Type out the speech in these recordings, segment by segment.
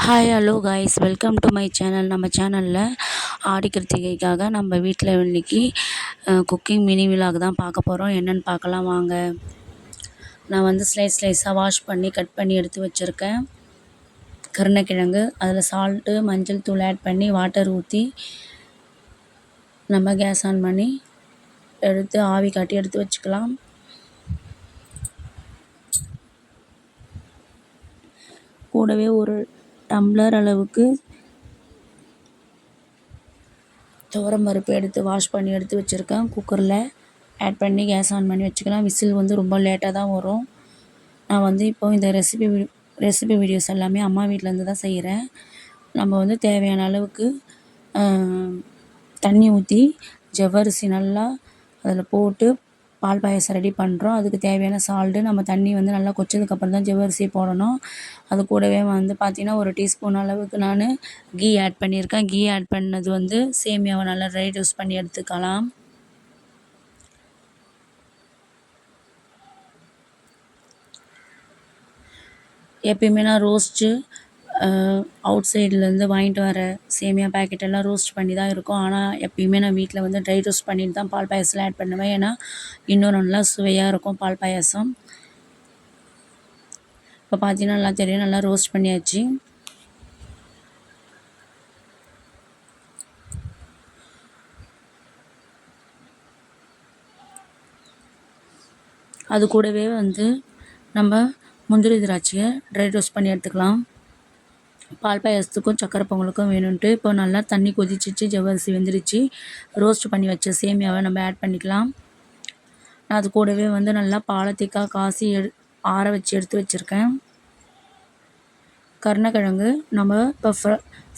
Hi hello guys, welcome to my channel. நம்ம சேனலில் ஆடி கிருத்திகைக்காக நம்ம வீட்டில் இன்னைக்கு குக்கிங் மினி விலாக் தான் பார்க்க போகிறோம். என்னென்னு பார்க்கலாம் வாங்க. நான் வந்து ஸ்லைஸாக வாஷ் பண்ணி கட் பண்ணி எடுத்து வச்சுருக்கேன் கருணக்கிழங்கு. அதில் சால்ட்டு மஞ்சள் தூள் ஆட் பண்ணி வாட்டர் ஊற்றி நம்ம கேஸ் ஆன் பண்ணி எடுத்து ஆவி காட்டி எடுத்து வச்சுக்கலாம். கூடவே ஒரு டம்ளர் அளவுக்கு துவரம்பருப்பு எடுத்து வாஷ் பண்ணி எடுத்து வச்சுருக்கேன். குக்கரில் ஆட் பண்ணி கேஸ் ஆன் பண்ணி வச்சுக்கலாம். விசில் வந்து ரொம்ப லேட்டாக தான் வரும். நான் வந்து இப்போ இந்த ரெசிபி வீடியோஸ் எல்லாமே அம்மா வீட்டிலேருந்து தான் செய்கிறேன். நம்ம வந்து தேவையான அளவுக்கு தண்ணி ஊற்றி ஜவ்வரிசி நல்லா அதில் போட்டு பால் பாயாசம் ரெடி பண்ணுறோம். அதுக்கு தேவையான சால்ட்டு நம்ம தண்ணி வந்து நல்லா கொச்சதுக்கப்புறம் தான் ஜவ்வரிசியை போடணும். அது கூடவே வந்து பார்த்திங்கன்னா ஒரு டீஸ்பூன் அளவுக்கு நான் கீ ஆட் பண்ணியிருக்கேன். கீ ஆட் பண்ணது வந்து சேமியாவை நல்லா ட்ரை ரோஸ்ட் பண்ணி எடுத்துக்கலாம். எப்பயுமே நான் ரோஸ்ட்டு அவுட் சைட்லேருந்து வாங்கிட்டு வர சேமியா பேக்கெட்டெல்லாம் ரோஸ்ட் பண்ணி தான் இருக்கும். ஆனால் எப்பயுமே நான் வீட்டில் வந்து ட்ரை ரோஸ்ட் பண்ணிட்டு தான் பால் பாயாசத்தில் ஆட் பண்ணுவேன். ஏன்னா இன்னும் நல்லா சுவையாக இருக்கும் பால் பாயாசம். இப்போ பார்த்தீங்கன்னா நல்லா தெரியும், நல்லா ரோஸ்ட் பண்ணியாச்சு. அது கூடவே வந்து நம்ம முந்திரி திராட்சையை ட்ரை ரோஸ்ட் பண்ணி எடுத்துக்கலாம். பால் பாயாசத்துக்கும் சக்கரை பொங்கலுக்கும் வேணும்ன்ட்டு இப்போ நல்லா தண்ணி கொதிச்சிச்சு, ஜவ்வரிசி வெந்துருச்சு. ரோஸ்ட் பண்ணி வச்ச சேமியாவை நம்ம ஆட் பண்ணிக்கலாம். நான் அது கூடவே வந்து நல்லா பாலை திக்காக காசி ஆற வச்சு எடுத்து வச்சுருக்கேன். கருணக்கிழங்கு நம்ம இப்போ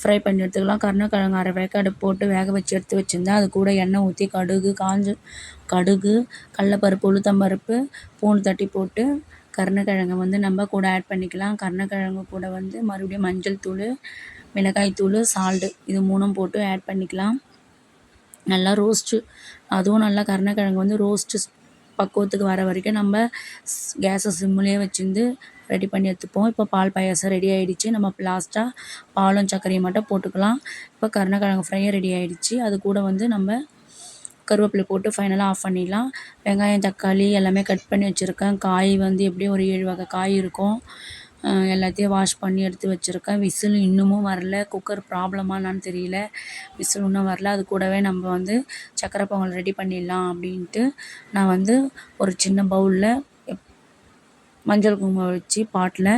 ஃப்ரை பண்ணி எடுத்துக்கலாம். கருணக்கிழங்கு அரை வேக்காடு போட்டு வேக வச்சு எடுத்து வச்சுருந்தேன். அது கூட எண்ணெய் ஊற்றி கடுகு கடலப்பருப்பு உளுத்தம்பருப்பு பூண்டு தட்டி போட்டு கருணக்கிழங்கை வந்து நம்ம கூட ஆட் பண்ணிக்கலாம். கருணக்கிழங்கு கூட வந்து மறுபடியும் மஞ்சள் தூள், மிளகாய் தூள், சால்ட்டு இது மூணும் போட்டு ஆட் பண்ணிக்கலாம். நல்லா ரோஸ்ட்டு, அதுவும் நல்லா கருணக்கிழங்கு வந்து ரோஸ்ட்டு பக்குவத்துக்கு வர வரைக்கும் நம்ம கேஸை சிம்முலேயே வச்சுருந்து ரெடி பண்ணி எடுத்துப்போம். இப்போ பால் பாயாசம் ரெடி ஆகிடுச்சு. நம்ம லாஸ்ட்டாக பாலும் சர்க்கரையும் மட்டும் போட்டுக்கலாம். இப்போ கருணக்கிழங்கு ஃப்ரையும் ரெடி ஆகிடுச்சு. அது கூட வந்து நம்ம கருவேப்பிலை போட்டு ஃபைனலாக ஆஃப் பண்ணிடலாம். வெங்காயம் தக்காளி எல்லாமே கட் பண்ணி வச்சுருக்கேன். காய் வந்து எப்படியும் ஒரு 7 வகை காய் இருக்கும். எல்லாத்தையும் வாஷ் பண்ணி எடுத்து வச்சுருக்கேன். விசில் இன்னமும் வரல. குக்கர் ப்ராப்ளமானான்னு தெரியல, விசில் இன்னும் வரல. அது கூடவே நம்ம வந்து சக்கரை பொங்கல் ரெடி பண்ணிடலாம் அப்படின்ட்டு நான் வந்து ஒரு சின்ன பவுலில் மஞ்சள் குங்குமம் வச்சு பாட்டில்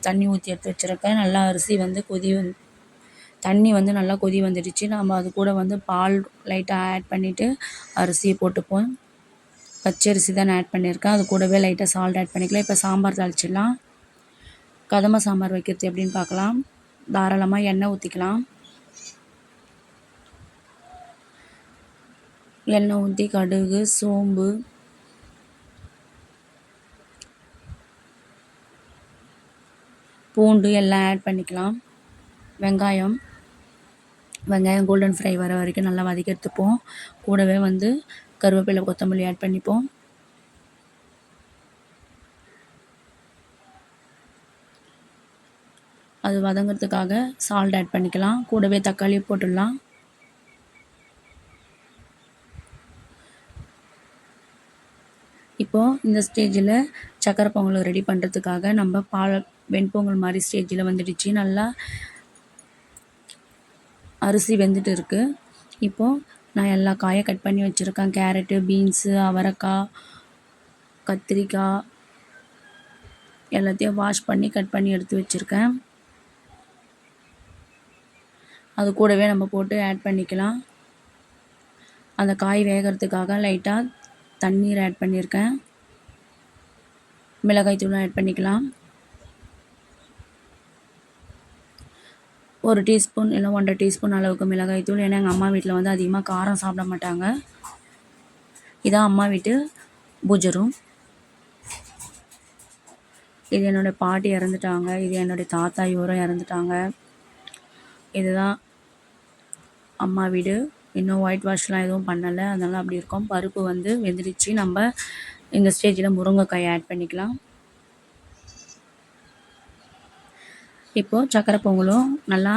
தண்ணி ஊற்றி எடுத்து வச்சுருக்கேன். நல்லா அரிசி வந்து தண்ணி வந்து நல்லா கொதி வந்துடுச்சு. நம்ம அது கூட வந்து பால் லைட்டாக ஆட் பண்ணிவிட்டு அரிசியை போட்டுப்போம். பச்சரிசி தான் ஆட் பண்ணியிருக்கேன். அது கூடவே லைட்டாக சால்ட் ஆட் பண்ணிக்கலாம். இப்போ சாம்பார் தாளிச்சிடலாம். கதம்ப சாம்பார் வைக்கிறது எப்படின்னு பார்க்கலாம். தாராளமாக எண்ணெய் ஊற்றிக்கலாம். எண்ணெய் ஊற்றி கடுகு, சோம்பு, பூண்டு எல்லாம் ஆட் பண்ணிக்கலாம். வெங்காயம் கோல்டன் ஃப்ரை வர வரைக்கும் நல்லா வதக்கி எடுத்துப்போம். கூடவே வந்து கருவேப்பிலை கொத்தமல்லி ஆட் பண்ணிப்போம். அது வதங்கிறதுக்காக சால்ட் ஆட் பண்ணிக்கலாம். கூடவே தக்காளி போட்டுடலாம். இப்போது இந்த ஸ்டேஜில் சக்கரை பொங்கல் ரெடி பண்ணுறதுக்காக நம்ம வெண்பொங்கல் மாதிரி ஸ்டேஜில் வந்துடுச்சு. நல்லா அரிசி வெந்துட்டு இருக்குது. இப்போது நான் எல்லா காயை கட் பண்ணி வச்சுருக்கேன். கேரட்டு, பீன்ஸு, அவரைக்காய், கத்திரிக்காய் எல்லாத்தையும் வாஷ் பண்ணி கட் பண்ணி எடுத்து வச்சுருக்கேன். அது கூடவே நம்ம போட்டு ஆட் பண்ணிக்கலாம். அந்த காய் வேகிறதுக்காக லைட்டாக தண்ணீர் ஆட் பண்ணியிருக்கேன். மிளகாய் தூளும் ஆட் பண்ணிக்கலாம். 1 டீஸ்பூன் இல்லை 1.5 டீஸ்பூன் அளவுக்கு மிளகாய் தூள். ஏன்னா எங்கள் அம்மா வீட்டில் வந்து அதிகமாக காரம் சாப்பிட மாட்டாங்க. இதான் அம்மா வீட்டு பூஜை ரூம். இது என்னோடய பாட்டி இறந்துட்டாங்க. இது என்னுடைய தாத்தா, இவரும் இறந்துட்டாங்க. இதுதான் அம்மா வீடு. இன்னும் ஒயிட் வாஷ்லாம் எதுவும் பண்ணலை, அதனால் அப்படி இருக்கும். பருப்பு வந்து வெந்துடுச்சு. நம்ம இந்த ஸ்டேஜில் முருங்கைக்காய் ஆட் பண்ணிக்கலாம். இப்போது சக்கரை பொங்கலும் நல்லா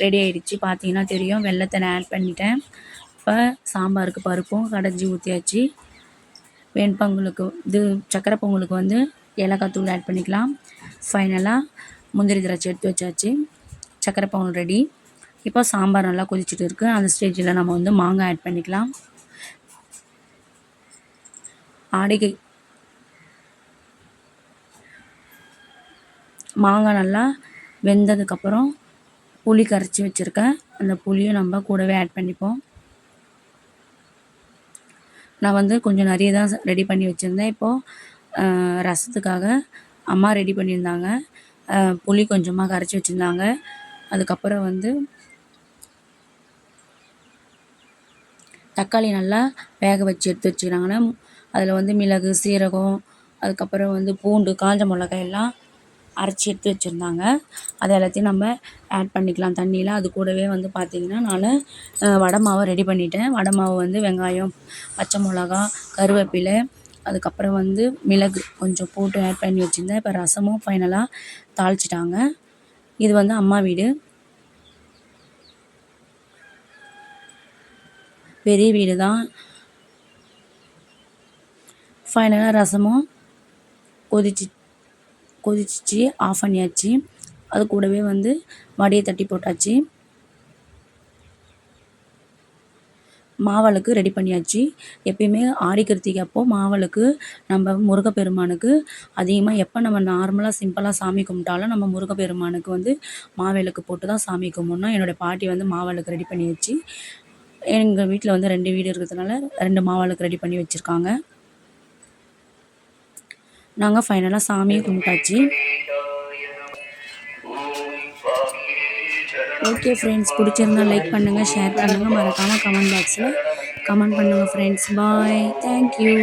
ரெடி ஆகிடுச்சு. பார்த்தீங்கன்னா தெரியும், வெல்லத்தை நான் ஆட் பண்ணிட்டேன். இப்போ சாம்பாருக்கு பருப்பும் கடைஞ்சி ஊற்றியாச்சு. வெண்பொங்கலுக்கு சக்கரை பொங்கலுக்கு வந்து ஏலக்காய் தூள் ஆட் பண்ணிக்கலாம். ஃபைனலாக முந்திரி திராட்சை எடுத்து வச்சாச்சு. சக்கரை பொங்கல் ரெடி. இப்போ சாம்பார் நல்லா கொதிச்சுட்டு இருக்குது. அந்த ஸ்டேஜில் நம்ம வந்து மாங்காய் ஆட் பண்ணிக்கலாம். ஆடிக்கு மாங்காய் நல்லா வெந்ததுக்கப்புறம் புளி கரைச்சி வச்சுருக்கேன். அந்த புளியும் நம்ம கூடவே ஆட் பண்ணிப்போம். நான் வந்து கொஞ்சம் நிறைய தான் ரெடி பண்ணி வச்சுருந்தேன். இப்போது ரசத்துக்காக அம்மா ரெடி பண்ணியிருந்தாங்க. புளி கொஞ்சமாக கரைச்சி வச்சுருந்தாங்க. அதுக்கப்புறம் வந்து தக்காளி நல்லா வேக வச்சு எடுத்து வச்சுக்கிறாங்கன்னா, அதில் வந்து மிளகு, சீரகம், அதுக்கப்புறம் வந்து பூண்டு, காஞ்ச மிளகாய் எல்லாம் அரைச்சி எடுத்து வச்சுருந்தாங்க. அது எல்லாத்தையும் நம்ம ஆட் பண்ணிக்கலாம் தண்ணியில். அது கூடவே வந்து பார்த்திங்கன்னா நான் வடை மாவை ரெடி பண்ணிட்டேன். வடை மாவு வந்து வெங்காயம், பச்சை மிளகா, கருவேப்பிலை, அதுக்கப்புறம் வந்து மிளகு கொஞ்சம் போட்டு ஆட் பண்ணி வச்சுருந்தேன். இப்போ ரசமும் ஃபைனலாக தாளிச்சிட்டாங்க. இது வந்து அம்மா வீடு. பெரிய வீடு தான். ஃபைனலாக ரசமும் கொதிச்சிச்சு, ஆஃப் பண்ணியாச்சு. அது கூடவே வந்து வடையை தட்டி போட்டாச்சு. மாவிளக்கு ரெடி பண்ணியாச்சு. எப்பயுமே ஆடி கிருத்திகை அப்போது மாவிளக்கு நம்ம முருகப்பெருமானுக்கு அதிகமாக எப்போ நம்ம நார்மலாக சிம்பிளாக சாமி கும்பிட்டாலும் நம்ம முருகப்பெருமானுக்கு வந்து மாவிளக்கு போட்டு தான் சாமி கும்பிட்ணும். என்னோடய பாட்டி வந்து மாவிளக்கு ரெடி பண்ணி வச்சு, எங்கள் வீட்டில் வந்து 2 வீடு இருக்கிறதுனால 2 மாவிளக்கு ரெடி பண்ணி வச்சுருக்காங்க. நாங்கள் ஃபைனலாக சாமியை கும்பிட்டாச்சு. ஓகே ஃப்ரெண்ட்ஸ், பிடிச்சிருந்தா லைக் பண்ணுங்கள், ஷேர் பண்ணுங்கள், மறக்காமல் கமெண்ட் பாக்ஸில் கமெண்ட் பண்ணுங்கள் ஃப்ரெண்ட்ஸ். பாய், தேங்க்யூ.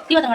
தீவத்தை